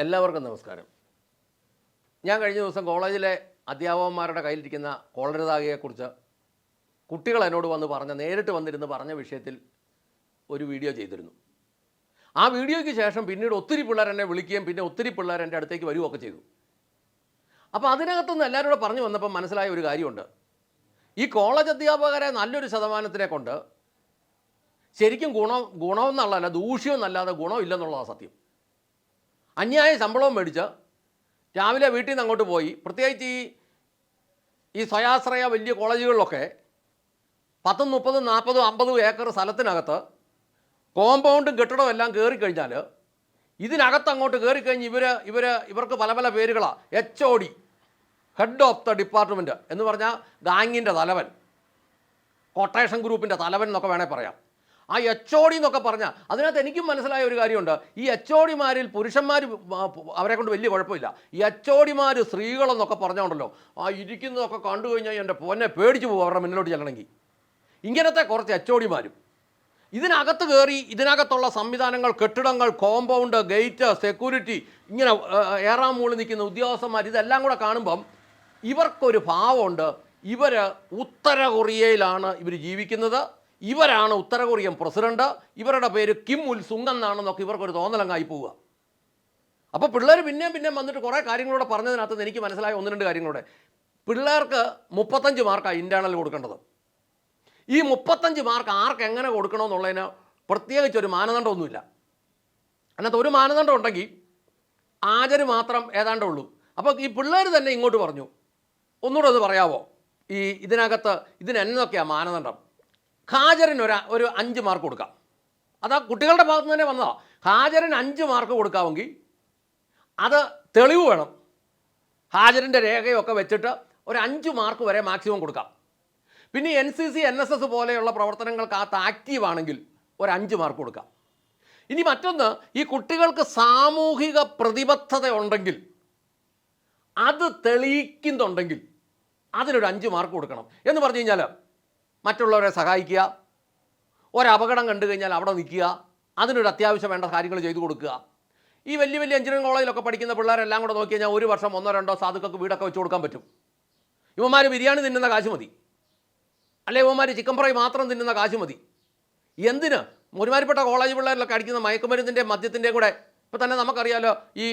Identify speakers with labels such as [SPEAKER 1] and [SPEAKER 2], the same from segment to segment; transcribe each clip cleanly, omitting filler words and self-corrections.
[SPEAKER 1] എല്ലാവർക്കും നമസ്കാരം. ഞാൻ കഴിഞ്ഞ ദിവസം കോളേജിലെ അധ്യാപകന്മാരുടെ കയ്യിലിരിക്കുന്ന കോളരതാകയെക്കുറിച്ച് കുട്ടികൾ എന്നോട് നേരിട്ട് വന്നിരുന്ന് പറഞ്ഞ വിഷയത്തിൽ ഒരു വീഡിയോ ചെയ്തിരുന്നു. ആ വീഡിയോയ്ക്ക് ശേഷം പിന്നീട് ഒത്തിരി പിള്ളേർ എന്നെ വിളിക്കുകയും പിന്നെ ഒത്തിരി പിള്ളേർ എൻ്റെ അടുത്തേക്ക് വരികയൊക്കെ ചെയ്തു. അപ്പോൾ അതിനകത്തുനിന്ന് എല്ലാവരും കൂടെ പറഞ്ഞു വന്നപ്പോൾ മനസ്സിലായ ഒരു കാര്യമുണ്ട്. ഈ കോളേജ് അധ്യാപകരെ നല്ലൊരു ശതമാനത്തിനെ കൊണ്ട് ശരിക്കും ഗുണമെന്നുള്ളതല്ല, ദൂഷ്യമെന്നല്ലാതെ ഗുണമില്ലെന്നുള്ളതാണ് സത്യം. അന്യായ ശമ്പളവും മേടിച്ച് രാവിലെ വീട്ടിൽ നിന്ന് അങ്ങോട്ട് പോയി, പ്രത്യേകിച്ച് ഈ സ്വയാശ്രയ വലിയ കോളേജുകളിലൊക്കെ 10, 30, 40, 50 ഏക്കർ സ്ഥലത്തിനകത്ത് കോമ്പൗണ്ടും കെട്ടിടവും എല്ലാം കയറിക്കഴിഞ്ഞാൽ ഇതിനകത്ത് അങ്ങോട്ട് കയറിക്കഴിഞ്ഞ് ഇവർക്ക് പല പല പേരുകളാണ്. HOD, head of the department എന്ന് പറഞ്ഞാൽ ഗാങ്ങിൻ്റെ തലവൻ, കൊട്ടേഷൻ ഗ്രൂപ്പിൻ്റെ തലവൻ എന്നൊക്കെ വേണേൽ പറയാം. ആ HOD എന്നൊക്കെ പറഞ്ഞാൽ അതിനകത്ത് എനിക്കും മനസ്സിലായ ഒരു കാര്യമുണ്ട്. ഈ HODമാരിൽ പുരുഷന്മാർ അവരെ കൊണ്ട് വലിയ കുഴപ്പമില്ല. ഈ HODമാർ സ്ത്രീകളെന്നൊക്കെ പറഞ്ഞുകൊണ്ടല്ലോ, ആ ഇരിക്കുന്നതൊക്കെ കണ്ടു കഴിഞ്ഞാൽ എൻ്റെ പൊന്നെ പേടിച്ച് പോകും അവരുടെ മുന്നിലോട്ട് ചെല്ലണമെങ്കിൽ. ഇങ്ങനത്തെ കുറച്ച് HODമാരും ഇതിനകത്ത് കയറി ഇതിനകത്തുള്ള സംവിധാനങ്ങൾ, കെട്ടിടങ്ങൾ, കോമ്പൗണ്ട്, ഗേറ്റ്, സെക്യൂരിറ്റി, ഇങ്ങനെ ഏറാം മൂളിൽ നിൽക്കുന്ന ഉദ്യോഗസ്ഥന്മാർ, ഇതെല്ലാം കൂടെ കാണുമ്പം ഇവർക്കൊരു ഭാവമുണ്ട്. ഇവർ ഉത്തര കൊറിയയിലാണ് ഇവർ ജീവിക്കുന്നത്, ഇവരാണ് ഉത്തര കൊറിയൻ പ്രസിഡന്റ്, ഇവരുടെ പേര് കിം ഉൽ സുങ് എന്നാണെന്നൊക്കെ ഇവർക്കൊരു തോന്നലങ്ങായി പോവുക. അപ്പോൾ പിള്ളേർ പിന്നെയും വന്നിട്ട് കുറേ കാര്യങ്ങളൂടെ പറഞ്ഞതിനകത്ത് എനിക്ക് മനസ്സിലായ 1-2 കാര്യങ്ങളൂടെ. പിള്ളേർക്ക് 35 മാർക്കാണ് ഇൻറ്റേർണൽ കൊടുക്കേണ്ടത്. ഈ 35 മാർക്ക് ആർക്ക് എങ്ങനെ കൊടുക്കണമെന്നുള്ളതിന് പ്രത്യേകിച്ചൊരു മാനദണ്ഡമൊന്നുമില്ല. അതിനകത്ത് ഒരു മാനദണ്ഡം ഉണ്ടെങ്കിൽ ഹാജർ മാത്രം ഏതാണ്ടുള്ളൂ. അപ്പോൾ ഈ പിള്ളേർ തന്നെ ഇങ്ങോട്ട് പറഞ്ഞു, ഒന്നുകൂടെ ഒന്ന് പറയാമോ, ഇതിനെന്നൊക്കെയാണ് മാനദണ്ഡം? ഹാജറിന് ഒരു 5 മാർക്ക് കൊടുക്കാം. അതാ കുട്ടികളുടെ ഭാഗത്ത് തന്നെ വന്നതാണ്. ഹാജറിന് 5 മാർക്ക് കൊടുക്കാമെങ്കിൽ അത് തെളിവ് വേണം. ഹാജറിൻ്റെ രേഖയൊക്കെ വെച്ചിട്ട് ഒരു 5 മാർക്ക് വരെ മാക്സിമം കൊടുക്കാം. പിന്നെ NCC, NSS പോലെയുള്ള പ്രവർത്തനങ്ങൾക്കകത്ത് ആക്റ്റീവാണെങ്കിൽ ഒരു 5 മാർക്ക് കൊടുക്കാം. ഇനി മറ്റൊന്ന്, ഈ കുട്ടികൾക്ക് സാമൂഹിക പ്രതിബദ്ധത ഉണ്ടെങ്കിൽ, അത് തെളിയിക്കുന്നുണ്ടെങ്കിൽ അതിനൊരു 5 മാർക്ക് കൊടുക്കണം. എന്ന് പറഞ്ഞു കഴിഞ്ഞാൽ മറ്റുള്ളവരെ സഹായിക്കുക, ഒരപകടം കണ്ടു കഴിഞ്ഞാൽ അവിടെ നിൽക്കുക, അതിനൊരു അത്യാവശ്യം വേണ്ട കാര്യങ്ങൾ ചെയ്തു കൊടുക്കുക. ഈ വലിയ എഞ്ചിനീയറിംഗ് കോളേജിലൊക്കെ പഠിക്കുന്ന പിള്ളേരെല്ലാം കൂടെ നോക്കി കഴിഞ്ഞാൽ ഒരു വർഷം 1-2 സാധുക്കൾക്ക് വീടൊക്കെ വെച്ച് കൊടുക്കാൻ പറ്റും. ഇവന്മാർ ബിരിയാണി തിന്നുന്ന കാശ് മതി, അല്ലെ ഇവന്മാർ ചിക്കൻ ഫ്രൈ മാത്രം തിന്നുന്ന കാശ് മതി. എന്തിന്? ഒരുമാതിരിപ്പെട്ട കോളേജ് പിള്ളേരിലൊക്കെ അടിക്കുന്ന മയക്കുമരുന്നിൻ്റെയും മദ്യത്തിൻ്റെയും കൂടെ. ഇപ്പോൾ തന്നെ നമുക്കറിയാമല്ലോ, ഈ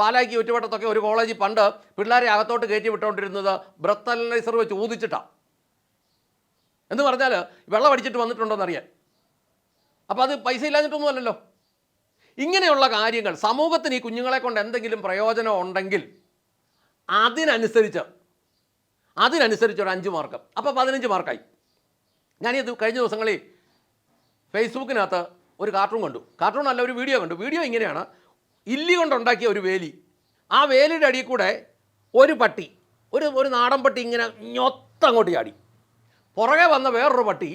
[SPEAKER 1] പാലായ്ക്ക് ചുറ്റുവട്ടത്തൊക്കെ ഒരു കോളേജിൽ പണ്ട് പിള്ളേരെ അകത്തോട്ട് കയറ്റി വിട്ടുകൊണ്ടിരുന്നത് ബ്രത്ത് അനലൈസർ വെച്ച് ഊതിച്ചിട്ടാണ്. എന്ന് പറഞ്ഞാൽ വെള്ളം അടിച്ചിട്ട് വന്നിട്ടുണ്ടോയെന്നറിയാൻ. അപ്പോൾ അത് പൈസ ഇല്ലാഞ്ഞിട്ടൊന്നും അല്ലല്ലോ. ഇങ്ങനെയുള്ള കാര്യങ്ങൾ സമൂഹത്തിന് ഈ കുഞ്ഞുങ്ങളെ കൊണ്ട് എന്തെങ്കിലും പ്രയോജനം ഉണ്ടെങ്കിൽ അതിനനുസരിച്ച് ഒരു 5 മാർക്ക്, അപ്പോൾ 15 മാർക്കായി. ഞാനിത് കഴിഞ്ഞ ദിവസങ്ങളിൽ ഫേസ്ബുക്കിനകത്ത് ഒരു കാർട്ടൂൺ കണ്ടു. കാർട്ടൂണല്ല, ഒരു വീഡിയോ കണ്ടു. വീഡിയോ ഇങ്ങനെയാണ്: ഇല്ലി കൊണ്ടുണ്ടാക്കിയ ഒരു വേലി, ആ വേലിയുടെ അടിയിൽ കൂടെ ഒരു പട്ടി, ഒരു നാടൻ പട്ടി ഇങ്ങനെ ഞൊത്തങ്ങോട്ട് ചാടി. പുറകെ വന്ന വേറൊരു പട്ടി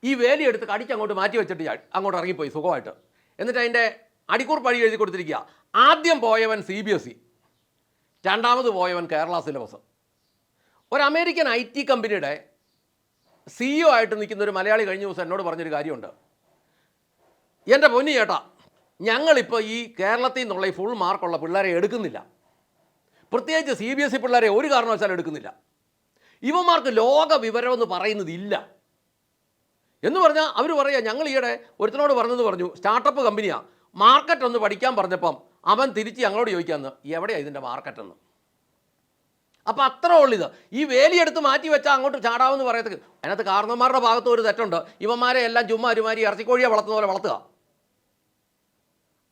[SPEAKER 1] ഈ വേലി എടുത്ത് കടിച്ചങ്ങോട്ട് മാറ്റി വെച്ചിട്ട് അങ്ങോട്ട് ഇറങ്ങിപ്പോയി സുഖമായിട്ട്. എന്നിട്ട് അതിൻ്റെ അടിക്കൂർ പഴി എഴുതി കൊടുത്തിരിക്കുക: ആദ്യം പോയവൻ CBSE, രണ്ടാമത് പോയവൻ കേരള സിലബസ്. ഒരു അമേരിക്കൻ IT കമ്പനിയുടെ CEO ആയിട്ട് നിൽക്കുന്ന ഒരു മലയാളി കഴിഞ്ഞ ദിവസം എന്നോട് പറഞ്ഞൊരു കാര്യമുണ്ട്. എൻ്റെ പൊന്നി ചേട്ടാ, ഞങ്ങളിപ്പോൾ ഈ കേരളത്തിൽ നിന്നുള്ള ഈ ഫുൾ മാർക്കുള്ള പിള്ളേരെ എടുക്കുന്നില്ല, പ്രത്യേകിച്ച് CBSE പിള്ളേരെ ഒരു കാരണവശാലും എടുക്കുന്നില്ല. ഇവന്മാർക്ക് ലോക വിവരമെന്ന് പറയുന്നതില്ല എന്ന് പറഞ്ഞാൽ അവർ പറയുക. ഞങ്ങൾ ഈയിടെ ഒരുത്തനോട് പറഞ്ഞു, സ്റ്റാർട്ടപ്പ് കമ്പനിയാണ്, മാർക്കറ്റ് ഒന്ന് പഠിക്കാൻ പറഞ്ഞപ്പം അവൻ തിരിച്ച് ഞങ്ങളോട് ചോദിക്കാമെന്ന്, എവിടെയാണ് ഇതിൻ്റെ മാർക്കറ്റെന്ന്. അപ്പോൾ അത്ര ഉള്ളിത്. ഈ വേലിയെടുത്ത് മാറ്റി വെച്ചാൽ അങ്ങോട്ട് ചാടാമെന്ന് പറയത്തക്ക്. അതിനകത്ത് കാരണന്മാരുടെ ഭാഗത്ത് ഒരു തെറ്റുണ്ട്. ഇവന്മാരെ എല്ലാം ചുമ്മാ ഒരുമാതിരി ഇറച്ചിക്കോഴിയെ വളർത്തുന്ന പോലെ വളർത്തുക.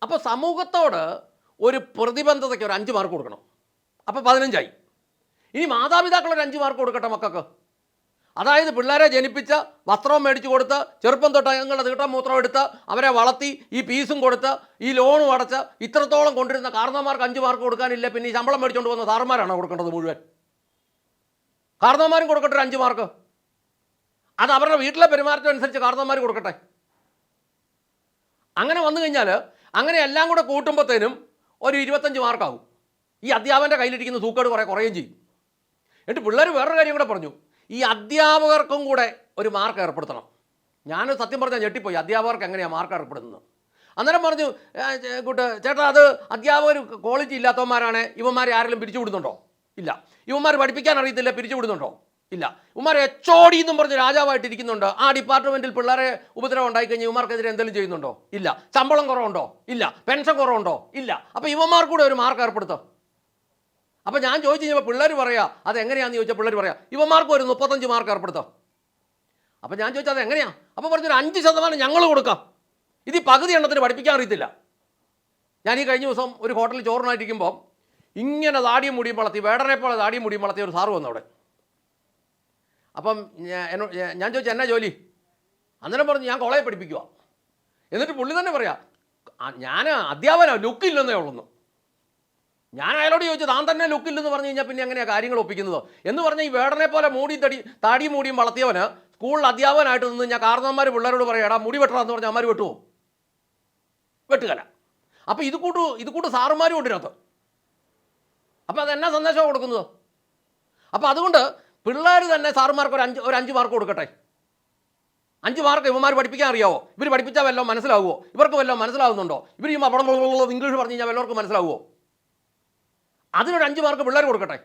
[SPEAKER 1] അപ്പോൾ സമൂഹത്തോട് ഒരു പ്രതിബദ്ധതയ്ക്ക് ഒരു 5 മാർക്ക് കൊടുക്കണം. അപ്പോൾ 15 ആയി. ഇനി മാതാപിതാക്കൾ ഒരു 5 മാർക്ക് കൊടുക്കട്ടെ മക്കൾക്ക്. അതായത് പിള്ളേരെ ജനിപ്പിച്ച് വസ്ത്രവും മേടിച്ച് കൊടുത്ത് ചെറുപ്പം തൊട്ട് ഞങ്ങളുടെ തീട്ടം മൂത്രം എടുത്ത് അവരെ വളർത്തി ഈ ഫീസും കൊടുത്ത് ഈ ലോണും അടച്ച് ഇത്രത്തോളം കൊണ്ടിരുന്ന കാരണവന്മാർക്ക് 5 മാർക്ക് കൊടുക്കാനില്ല. പിന്നെ ഈ ശമ്പളം മേടിച്ചുകൊണ്ട് വന്ന സാറന്മാരാണോ കൊടുക്കേണ്ടത് മുഴുവൻ? കാരണവന്മാരും കൊടുക്കട്ടെ 5 മാർക്ക്. അത് അവരുടെ വീട്ടിലെ പെരുമാറ്റം അനുസരിച്ച് കാരണവന്മാർ കൊടുക്കട്ടെ. അങ്ങനെ വന്നു കഴിഞ്ഞാൽ അങ്ങനെ എല്ലാം കൂടെ കൂട്ടുമ്പോഴത്തേനും ഒരു 25 മാർക്കാകും. ഈ അധ്യാപകൻ്റെ കയ്യിലിരിക്കുന്ന സൂക്കേട് കുറയുകയും ചെയ്യും. എന്നിട്ട് പിള്ളേർ വേറൊരു കാര്യം കൂടെ പറഞ്ഞു, ഈ അധ്യാപകർക്കും കൂടെ ഒരു മാർക്ക് ഏർപ്പെടുത്തണം. ഞാൻ സത്യം പറഞ്ഞാൽ ഞെട്ടിപ്പോയി, അധ്യാപകർക്ക് എങ്ങനെയാണ് മാർക്ക് ഏർപ്പെടുന്നത്? അന്നേരം പറഞ്ഞു ചേട്ടാ അത് അധ്യാപകർ ക്വാളിറ്റി ഇല്ലാത്തവന്മാരാണ്, ഇവന്മാരെ ആരെങ്കിലും പിരിച്ചു വിടുന്നുണ്ടോ? ഇല്ല. ഇവന്മാർ പഠിപ്പിക്കാൻ അറിയത്തില്ല, പിരിച്ചു വിടുന്നുണ്ടോ? ഇല്ല. ഇവന്മാർ HOD എന്നും പറഞ്ഞ് രാജാവായിട്ട് ഇരിക്കുന്നുണ്ട്. ആ ഡിപ്പാർട്ട്മെൻറ്റിൽ പിള്ളേരെ ഉപദ്രവം ഉണ്ടായിക്കഴിഞ്ഞാൽ ഇവന്മാർക്കെതിരെ എന്തെങ്കിലും ചെയ്യുന്നുണ്ടോ? ഇല്ല. ശമ്പളം കുറവുണ്ടോ? ഇല്ല. പെൻഷൻ കുറവുണ്ടോ? ഇല്ല. അപ്പോൾ ഇവന്മാർ കൂടെ ഒരു മാർക്ക് ഏർപ്പെടുത്തും. അപ്പോൾ ഞാൻ ചോദിച്ചു കഴിഞ്ഞപ്പോൾ പിള്ളേർ പറയാം അതെങ്ങനെയാണെന്ന് ചോദിച്ചാൽ പിള്ളേർ പറയാം ഇവന്മാർക്ക് ഒരു 35 മാർക്ക് ഏർപ്പെടുത്താം. അപ്പോൾ ഞാൻ ചോദിച്ചാൽ അത് എങ്ങനെയാണ്? അപ്പോൾ പറഞ്ഞൊരു 5% ഞങ്ങൾ കൊടുക്കാം. ഇത് പകുതി എണ്ണത്തിന് പഠിപ്പിക്കാൻ അറിയത്തില്ല. ഞാൻ ഈ കഴിഞ്ഞ ദിവസം ഒരു ഹോട്ടലിൽ ചോറിനായിട്ടിരിക്കുമ്പോൾ ഇങ്ങനെ താടിയും മുടിയും വളർത്തി, വേടനെ പോലെ താടിയും മുടിയും വളർത്തിയ ഒരു സാറ് വന്നു അവിടെ. അപ്പം ഞാൻ ചോദിച്ചു എന്നാ ജോലി? അന്നേരം പറഞ്ഞു ഞാൻ കോളേജിൽ പഠിപ്പിക്കുക. എന്നിട്ട് പുള്ളി തന്നെ പറയാം ഞാൻ അധ്യാപനം ലുക്കില്ലെന്നേ ഉള്ളൂ. ഞാൻ അയാളോട് ചോദിച്ചു താൻ തന്നെ ലുക്കില്ലെന്ന് പറഞ്ഞു കഴിഞ്ഞാൽ പിന്നെ എങ്ങനെയാണ് കാര്യങ്ങൾ ഒപ്പിക്കുന്നത് എന്ന് പറഞ്ഞാൽ ഈ വേടനെ പോലെ താടിയും മൂടിയും വളർത്തിയവന് സ്കൂളിൽ അധ്യാപകനായിട്ട് നിന്ന് ഞാൻ കാരണവന്മാർ പിള്ളേരോട് പറയാം എടാ മുടി വെട്ടണമെന്ന് പറഞ്ഞാൽ അമ്മമാർ വെട്ടുമോ? വെട്ടുകല. അപ്പോൾ ഇത് കൂട്ട് സാറുമാരും ഉണ്ട് ഇതിനകത്ത്. അപ്പോൾ അതെന്നാ സന്ദേശമാണ് കൊടുക്കുന്നത്? അപ്പോൾ അതുകൊണ്ട് പിള്ളേർ തന്നെ സാറുമാർക്ക് ഒരു 5 മാർക്ക് കൊടുക്കട്ടെ. 5 മാർക്ക് ഇവന്മാർ പഠിപ്പിക്കാൻ അറിയാവോ? ഇവർ പഠിപ്പിച്ചാൽ വല്ലതും മനസ്സിലാവുമോ? ഇവർക്ക് വല്ലതും മനസ്സിലാവുന്നുണ്ടോ? ഇവർ ഈ ഇംഗ്ലീഷ് പറഞ്ഞു കഴിഞ്ഞാൽ വല്ലവർക്ക് മനസ്സിലാവുമോ? അതിനൊരു 5 മാർക്ക് പിള്ളേർ കൊടുക്കട്ടെ.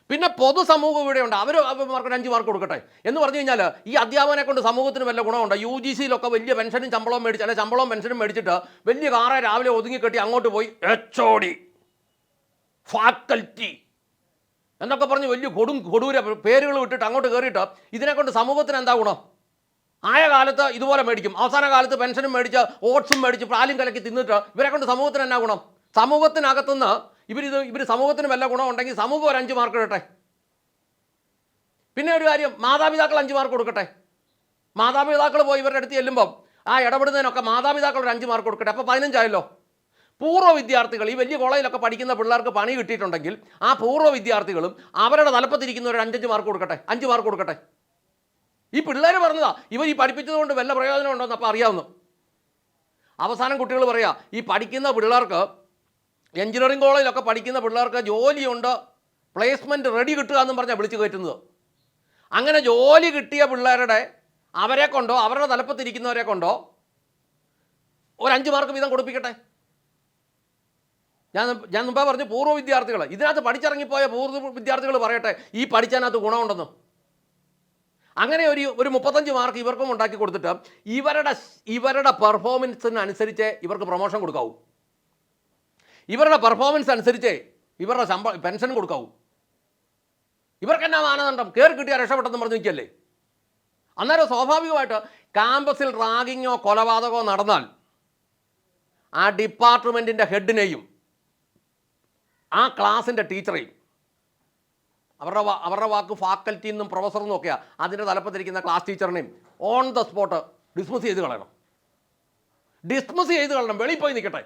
[SPEAKER 1] പിന്നെ പൊതുസമൂഹം ഇവിടെയുണ്ട്, അവർക്ക് 5 മാർക്ക് കൊടുക്കട്ടെ എന്ന് പറഞ്ഞു കഴിഞ്ഞാൽ ഈ അധ്യാപകനെ കൊണ്ട് സമൂഹത്തിന് വല്ല ഗുണമുണ്ട്? UGCയിലൊക്കെ വലിയ പെൻഷനും ശമ്പളവും മേടിച്ച് അല്ലെങ്കിൽ ശമ്പളവും പെൻഷനും മേടിച്ചിട്ട് വലിയ കാറെ രാവിലെ ഒതുങ്ങിക്കെട്ടി അങ്ങോട്ട് പോയി HOD ഫാക്കൽറ്റി എന്നൊക്കെ പറഞ്ഞ് വലിയ കൊടൂര പേരുകൾ വിട്ടിട്ട് അങ്ങോട്ട് കയറിയിട്ട് ഇതിനെക്കൊണ്ട് സമൂഹത്തിന് എന്താ ഗുണം? ആയ കാലത്ത് ഇതുപോലെ മേടിക്കും, അവസാന കാലത്ത് പെൻഷനും മേടിച്ച് ഓട്സും മേടിച്ച് പാലും കലക്കി തിന്നിട്ട് ഇവരെ കൊണ്ട് സമൂഹത്തിന് എന്നാ ഗുണം? സമൂഹത്തിനകത്തുനിന്ന് ഇവർ സമൂഹത്തിന് വല്ല ഗുണം ഉണ്ടെങ്കിൽ സമൂഹം ഒരു 5 മാർക്ക് ഇടട്ടെ. പിന്നെ ഒരു കാര്യം, മാതാപിതാക്കൾ 5 മാർക്ക് കൊടുക്കട്ടെ. മാതാപിതാക്കൾ പോയി ഇവരുടെ അടുത്ത് ചെല്ലുമ്പം ആ ഇടപെടുന്നതിനൊക്കെ മാതാപിതാക്കൾ ഒരു 5 മാർക്ക് കൊടുക്കട്ടെ. അപ്പോൾ 15 ആയല്ലോ. പൂർവ്വ വിദ്യാർത്ഥികൾ ഈ വലിയ കോളേജിലൊക്കെ പഠിക്കുന്ന പിള്ളേർക്ക് പണി കിട്ടിയിട്ടുണ്ടെങ്കിൽ ആ പൂർവ്വ വിദ്യാർത്ഥികളും അവരുടെ തലപ്പത്തിരിക്കുന്നവർ 5 മാർക്ക് കൊടുക്കട്ടെ, 5 മാർക്ക് കൊടുക്കട്ടെ. ഈ പിള്ളേർ പറഞ്ഞതാ ഇവർ ഈ പഠിപ്പിച്ചതുകൊണ്ട് വല്ല പ്രയോജനം ഉണ്ടോയെന്ന് അപ്പോൾ അറിയാവുന്നു. അവസാനം കുട്ടികൾ പറയാം ഈ പഠിക്കുന്ന പിള്ളേർക്ക് എഞ്ചിനീയറിംഗ് കോളേജിലൊക്കെ പഠിക്കുന്ന പിള്ളേർക്ക് ജോലിയുണ്ട്, പ്ലേസ്മെൻറ്റ് റെഡി കിട്ടുക എന്നും പറഞ്ഞാൽ വിളിച്ച് കയറ്റുന്നത്. അങ്ങനെ ജോലി കിട്ടിയ പിള്ളേരുടെ അവരെ കൊണ്ടോ അവരുടെ തലപ്പത്തിരിക്കുന്നവരെ കൊണ്ടോ ഒരു 5 മാർക്ക് വീതം കൊടുപ്പിക്കട്ടെ. ഞാൻ മുമ്പേ പറഞ്ഞു പൂർവ്വ വിദ്യാർത്ഥികൾ, ഇതിനകത്ത് പഠിച്ചിറങ്ങിപ്പോയ പൂർവ്വ വിദ്യാർത്ഥികൾ പറയട്ടെ ഈ പഠിച്ചതിനകത്ത് ഗുണമുണ്ടെന്ന്. അങ്ങനെ ഒരു 35 മാർക്ക് ഇവർക്കും ഉണ്ടാക്കി കൊടുത്തിട്ട് ഇവരുടെ പെർഫോമൻസിനനുസരിച്ച് ഇവർക്ക് പ്രൊമോഷൻ കൊടുക്കാവൂ. ഇവരുടെ പെർഫോമൻസ് അനുസരിച്ച് ഇവരുടെ പെൻഷൻ കൊടുക്കാവൂ. ഇവർക്ക് എന്നാ മാനദണ്ഡം? കയറി കിട്ടിയാൽ രക്ഷപ്പെട്ടെന്ന് പറഞ്ഞു നിൽക്കല്ലേ. അന്നേരം സ്വാഭാവികമായിട്ട് ക്യാമ്പസിൽ റാഗിങ്ങോ കൊലപാതകമോ നടന്നാൽ ആ ഡിപ്പാർട്ട്മെൻറ്റിൻ്റെ ഹെഡിനെയും ആ ക്ലാസിൻ്റെ ടീച്ചറെയും അവരുടെ വാക്ക് ഫാക്കൽറ്റി എന്നും പ്രൊഫസർ എന്നും ഒക്കെയാണ് അതിൻ്റെ തലപ്പത്തിരിക്കുന്ന ക്ലാസ് ടീച്ചറിനെയും ഓൺ ദ സ്പോട്ട് ഡിസ്മിസ് ചെയ്ത് കളയണം. വെളിയിൽ പോയി നിൽക്കട്ടെ,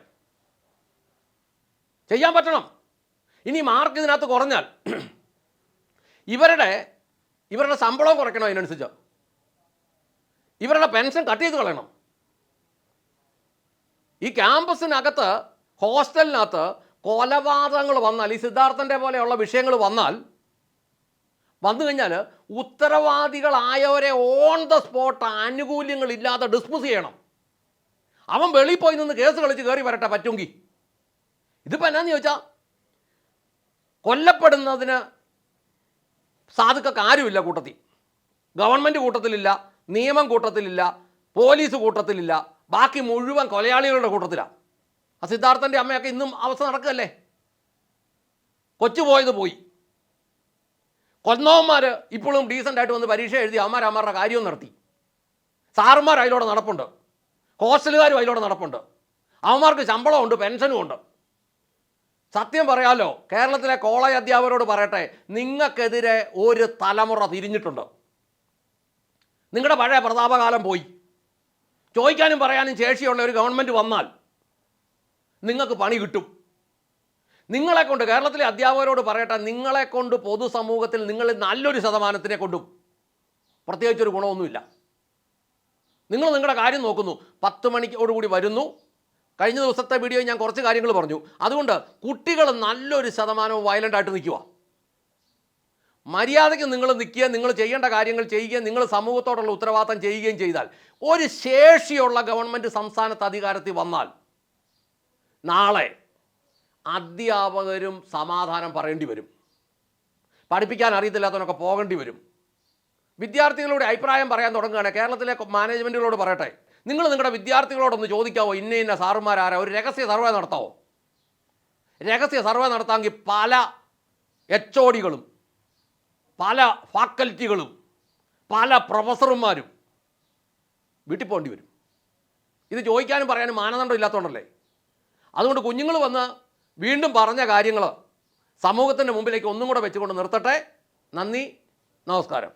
[SPEAKER 1] ചെയ്യാൻ പറ്റണം. ഇനി മാർക്ക് ഇതിനകത്ത് കുറഞ്ഞാൽ ഇവരുടെ ശമ്പളം കുറയ്ക്കണം, അതിനനുസരിച്ച് ഇവരുടെ പെൻഷൻ കട്ട് ചെയ്ത് കളയണം. ഈ ക്യാമ്പസിനകത്ത് ഹോസ്റ്റലിനകത്ത് കൊലപാതകങ്ങൾ വന്നാൽ, ഈ സിദ്ധാർത്ഥൻ്റെ പോലെയുള്ള വിഷയങ്ങൾ വന്നു കഴിഞ്ഞാൽ ഉത്തരവാദികളായവരെ ഓൺ ദ സ്പോട്ട് ആനുകൂല്യങ്ങളില്ലാതെ ഡിസ്മിസ് ചെയ്യണം. അവൻ വെളിയിൽ പോയി നിന്ന് കേസ് കളിച്ച് കയറി വരട്ടെ പറ്റുമെങ്കിൽ. ഇതിപ്പോൾ എന്നാന്ന് ചോദിച്ചാൽ കൊല്ലപ്പെടുന്നതിന് സാധുക്കൾക്ക് ആരുമില്ല കൂട്ടത്തിൽ. ഗവൺമെൻറ് കൂട്ടത്തിലില്ല, നിയമം കൂട്ടത്തിലില്ല, പോലീസ് കൂട്ടത്തിലില്ല, ബാക്കി മുഴുവൻ കൊലയാളികളുടെ കൂട്ടത്തിലാണ്. ആ സിദ്ധാർത്ഥൻ്റെ അമ്മയൊക്കെ ഇന്നും അവസ്ഥ നടക്കുകയല്ലേ. കൊച്ചു പോയത് പോയി, കൊന്നവന്മാർ ഇപ്പോഴും ഡീസൻ്റായിട്ട് വന്ന് പരീക്ഷ എഴുതി അവന്മാരുടെ കാര്യവും നടത്തി. സാറുമാർ അതിലൂടെ നടപ്പുണ്ട്, ഹോസ്റ്റലുകാരും അതിലൂടെ നടപ്പുണ്ട്, അവന്മാർക്ക് ശമ്പളമുണ്ട്, പെൻഷനും ഉണ്ട്. സത്യം പറയാമല്ലോ, കേരളത്തിലെ കോളേജ് അധ്യാപകരോട് പറയട്ടെ, നിങ്ങൾക്കെതിരെ ഒരു തലമുറ തിരിഞ്ഞിട്ടുണ്ട്. നിങ്ങളുടെ പഴയ പ്രതാപകാലം പോയി. ചോദിക്കാനും പറയാനും ശേഷിയുള്ള ഒരു ഗവൺമെൻറ് വന്നാൽ നിങ്ങൾക്ക് പണി കിട്ടും. നിങ്ങളെക്കൊണ്ട്, കേരളത്തിലെ അധ്യാപകരോട് പറയട്ടെ, നിങ്ങളെക്കൊണ്ട് പൊതുസമൂഹത്തിൽ നിങ്ങൾ നല്ലൊരു ശതമാനത്തിനെ കൊണ്ടും പ്രത്യേകിച്ചൊരു ഗുണമൊന്നുമില്ല. നിങ്ങൾ നിങ്ങളുടെ കാര്യം നോക്കുന്നു, 10 മണിക്കോടുകൂടി വരുന്നു. കഴിഞ്ഞ ദിവസത്തെ വീഡിയോയിൽ ഞാൻ കുറച്ച് കാര്യങ്ങൾ പറഞ്ഞു. അതുകൊണ്ട് കുട്ടികൾ നല്ലൊരു ശതമാനവും വയലൻ്റായിട്ട് നിൽക്കുക. മര്യാദയ്ക്ക് നിങ്ങൾ നിൽക്കുകയും നിങ്ങൾ ചെയ്യേണ്ട കാര്യങ്ങൾ ചെയ്യുകയും നിങ്ങൾ സമൂഹത്തോടുള്ള ഉത്തരവാദിത്തം ചെയ്യുകയും ചെയ്താൽ ഒരു ശേഷിയുള്ള ഗവൺമെൻറ് സംസ്ഥാനത്ത് അധികാരത്തിൽ വന്നാൽ നാളെ അധ്യാപകരും സമാധാനം പറയേണ്ടി വരും. പഠിപ്പിക്കാൻ അറിയത്തില്ലാത്തവനൊക്കെ പോകേണ്ടി വരും. വിദ്യാർത്ഥികളുടെ അഭിപ്രായം പറയാൻ തുടങ്ങുകയാണ്. കേരളത്തിലെ മാനേജ്മെൻറ്റുകളോട് പറയട്ടെ, നിങ്ങൾ നിങ്ങളുടെ വിദ്യാർത്ഥികളോടൊന്ന് ചോദിക്കാവോ, ഇന്ന സാറുമാരാരാ, ഒരു രഹസ്യ സർവേ നടത്താവോ? രഹസ്യ സർവേ നടത്താമെങ്കിൽ പല HODകളും പല ഫാക്കൽറ്റികളും പല പ്രൊഫസർമാരും വീട്ടിൽ പോകേണ്ടി വരും. ഇത് ചോദിക്കാനും പറയാനും മാനദണ്ഡം ഇല്ലാത്തതുകൊണ്ടല്ലേ. അതുകൊണ്ട് കുഞ്ഞുങ്ങൾ വന്ന് വീണ്ടും പറഞ്ഞ കാര്യങ്ങൾ സമൂഹത്തിൻ്റെ മുമ്പിലേക്ക് ഒന്നും കൂടെ വെച്ചുകൊണ്ട് നിർത്തട്ടെ. നന്ദി, നമസ്കാരം.